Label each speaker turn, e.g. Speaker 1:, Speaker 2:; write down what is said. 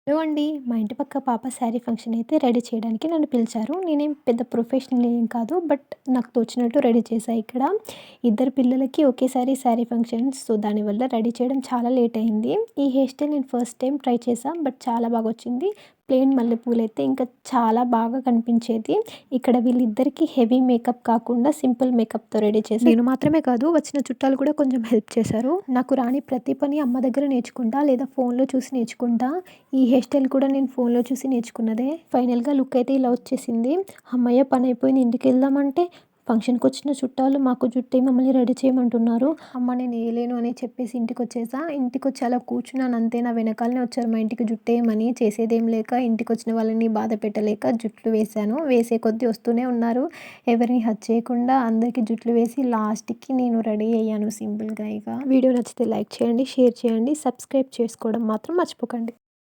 Speaker 1: Hello అండి. మా ఇంటి పక్క పాప శారీ ఫంక్షన్ అయితే రెడీ చేయడానికి నన్ను పిలిచారు. నేనేం పెద్ద ప్రొఫెషనల్ ఏం కాదు. బట్ నాకు తోచినట్టు రెడీ చేశా ఇక్కడ. ఇద్దరు పిల్లలకి ఒకేసారి శారీ ఫంక్షన్స్. సో, దానివల్ల రెడీ చేయడం చాలా లేట్ అయింది. ఈ హెయిర్ స్టైల్ నేను ఫస్ట్ టైమ్ ట్రై చేశా. బట్ చాలా బాగొచ్చింది. ప్లెయిన్ మల్లెపూలైతే ఇంకా చాలా బాగా కనిపించేది. ఇక్కడ వీళ్ళిద్దరికీ హెవీ మేకప్ కాకుండా సింపుల్ మేకప్‌తో రెడీ చేశా. నేను మాత్రమే కాదు, వచ్చిన చుట్టాలు కూడా కొంచెం హెల్ప్ చేశారు. నాకు రాని ప్రతి పని అమ్మ దగ్గర నేర్చుకుంటా లేదా ఫోన్‌లో చూసి నేర్చుకుంటా. ఈ హెయిర్ స్టైల్ కూడా నేను ఫోన్‌లో చూసి నేర్చుకున్నదే. ఫైనల్‌గా లుక్ అయితే ఇలా వచ్చేసింది. హమ్మయ్య! పనైపోయింది, ఇంటికెళ్దామంటే ఫంక్షన్‌కొచ్చిన చుట్టాలు మాకు జుట్టేయి మమ్మల్ని రెడీ చేయమంటున్నారు. అమ్మ నేను ఎయలేను అని చెప్పేసి ఇంటికొచ్చేసా. ఇంటికొచ్చి అలా కూర్చున్నాను అంతే. నా వెనకాలనే వచ్చారు మా ఇంటికి జుట్టేయమని. చేసేదేం లేక ఇంటికొచ్చిన వాళ్ళని బాధ పెట్టలేక జుట్లు వేశాను. వేసే కొద్దీ వస్తూనే ఉన్నారు. ఎవరిని హర్ట్ చేయకుండా అందరికీ జుట్లు వేసి లాస్ట్‌కి నేను రెడీ అయ్యాను సింపుల్‌గా ఇక. వీడియో నచ్చితే లైక్ చేయండి, షేర్ చేయండి, సబ్స్క్రైబ్ చేసుకోవడం మాత్రం మర్చిపోకండి.